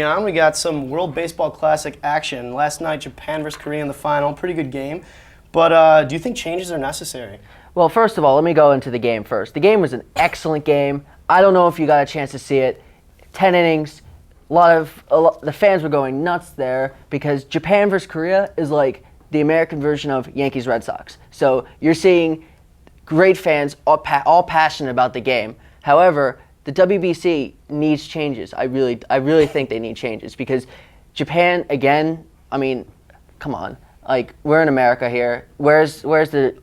On, we got some World Baseball Classic action. Last night, Japan versus Korea in the final. Pretty good game. But do you think changes are necessary? Well, first of all, let me go into the game first. The game was an excellent game. I don't know if you got a chance to see it. 10 innings. The fans were going nuts there because Japan versus Korea is like the American version of Yankees Red Sox. So you're seeing great fans all passionate about the game. However, the WBC needs changes. I really think they need changes because Japan, again, I mean, come on. Like, we're in America here. Where's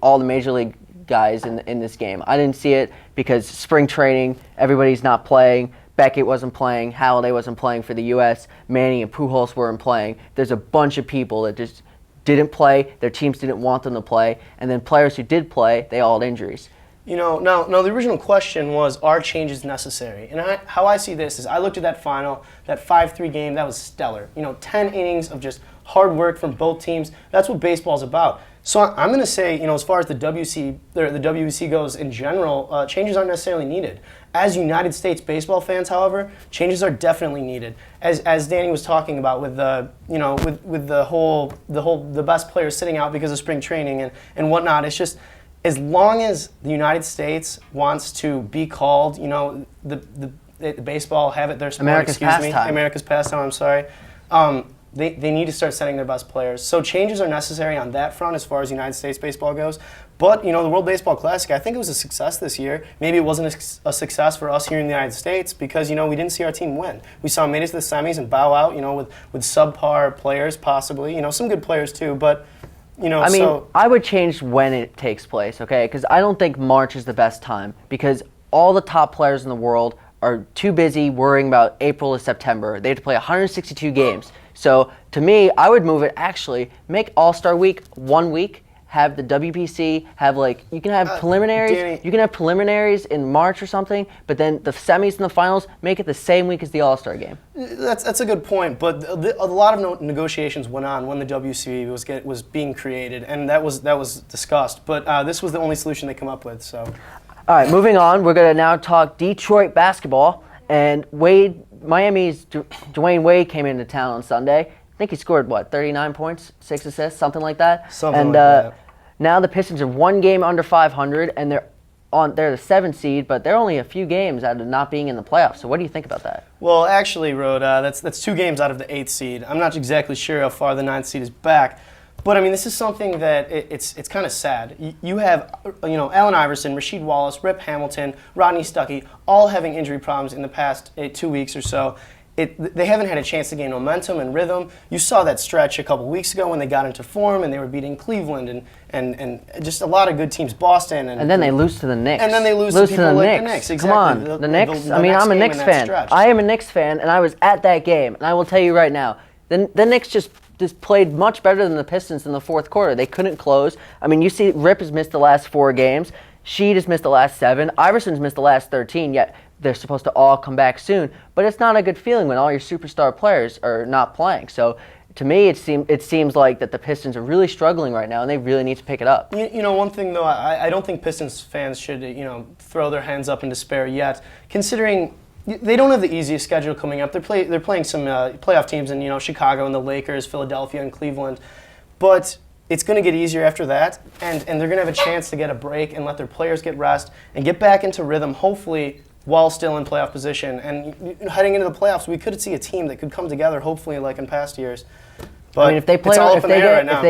all the major league guys in this game? I didn't see it because spring training, everybody's not playing. Beckett wasn't playing. Halliday wasn't playing for the U.S. Manny and Pujols weren't playing. There's a bunch of people that just didn't play. Their teams didn't want them to play. And then players who did play, they all had injuries. You know, now the original question was, are changes necessary? And how I see this is I looked at that final, that 5-3 game, that was stellar. 10 innings of just hard work from both teams. That's what baseball's about. So I'm going to say, as far as the WBC goes in general, changes aren't necessarily needed. As United States baseball fans, however, changes are definitely needed. As Danny was talking about with the best players sitting out because of spring training and whatnot, it's just as long as the United States wants to be called, the baseball have it their sport, America's pastime. America's pastime. I'm sorry. They need to start setting their best players. So changes are necessary on that front as far as United States baseball goes. But, the World Baseball Classic, I think it was a success this year. Maybe it wasn't a success for us here in the United States because, we didn't see our team win. We saw them made it to the semis and bow out, with subpar players possibly. Some good players too, but, I would change when it takes place, okay? Because I don't think March is the best time because all the top players in the world are too busy worrying about April to September. They have to play 162 games. So to me, I would move it actually, make All-Star Week 1 week, have the WBC, you can have preliminaries. Danny, you can have preliminaries in March or something, but then the semis and the finals, make it the same week as the All-Star game. That's a good point, but a lot of negotiations went on when the WCB was being created, and that was discussed. But this was the only solution they come up with. So, all right, moving on, we're going to now talk Detroit basketball, and Miami's Dwayne Wade came into town on Sunday. I think he scored, 39 points, 6 assists, something like that. Now the Pistons are 1 game under 500, and they're the 7th seed, but they're only a few games out of not being in the playoffs. So what do you think about that? Well, actually, Rohde, that's 2 games out of the 8th seed. I'm not exactly sure how far the 9th seed is back. But, this is something that it's kind of sad. You have, Allen Iverson, Rasheed Wallace, Rip Hamilton, Rodney Stuckey, all having injury problems in the past 2 weeks or so. They haven't had a chance to gain momentum and rhythm. You saw that stretch a couple weeks ago when they got into form and they were beating Cleveland and just a lot of good teams, Boston. And then they lose to the Knicks. And then they lose to people like the Knicks. Exactly. Come on, the Knicks. I'm a Knicks fan. I am a Knicks fan, and I was at that game. And I will tell you right now, the Knicks just played much better than the Pistons in the fourth quarter. They couldn't close. You see Rip has missed the last 4 games. Sheed has missed the last 7. Iverson's missed the last 13, yet they're supposed to all come back soon. But it's not a good feeling when all your superstar players are not playing. So to me, it seems like that the Pistons are really struggling right now, and they really need to pick it up. One thing, though, I don't think Pistons fans should, throw their hands up in despair yet, considering they don't have the easiest schedule coming up. They're playing some playoff teams in Chicago and the Lakers, Philadelphia and Cleveland, but it's going to get easier after that, and they're going to have a chance to get a break and let their players get rest and get back into rhythm, hopefully while still in playoff position. And heading into the playoffs, we could see a team that could come together, hopefully, like in past years. But if they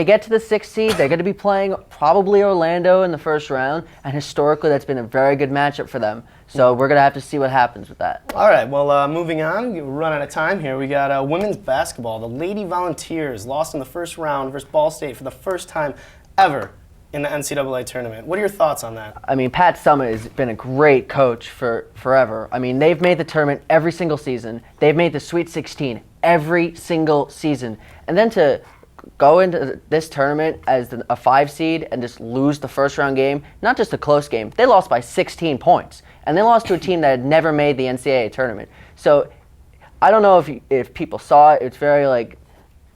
get to the 6th seed, they're going to be playing probably Orlando in the first round, and historically that's been a very good matchup for them. So we're going to have to see what happens with that. All right, well, moving on, we're running out of time here. We got women's basketball. The Lady Volunteers lost in the first round versus Ball State for the first time ever in the NCAA tournament. What are your thoughts on that? Pat Summitt has been a great coach for forever. They've made the tournament every single season. They've made the Sweet 16 every single season. And then to go into this tournament as a 5 seed and just lose the first round game, not just a close game, they lost by 16 points. And they lost to a team that had never made the NCAA tournament. So I don't know if people saw it. It's very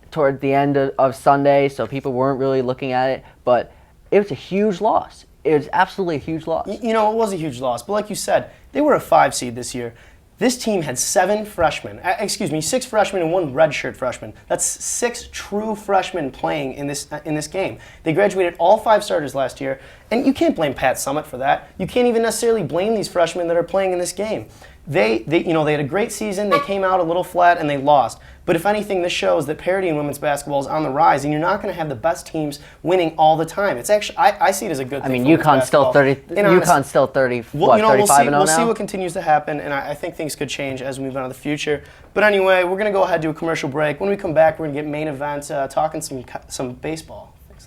toward the end of Sunday, so people weren't really looking at it. But it was a huge loss. It was absolutely a huge loss. It was a huge loss. But like you said, they were a 5 seed this year. This team had 6 freshmen and 1 redshirt freshman. That's 6 true freshmen playing in this game. They graduated all 5 starters last year, and you can't blame Pat Summitt for that. You can't even necessarily blame these freshmen that are playing in this game. They had a great season. They came out a little flat and they lost. But if anything, this shows that parity in women's basketball is on the rise, and you're not going to have the best teams winning all the time. It's actually, I see it as a good thing. I mean, UConn's still 35 we'll and 0 now? We'll see what continues to happen, and I think things could change as we move on to the future. But anyway, we're going to go ahead and do a commercial break. When we come back, we're going to get main event, talking some baseball.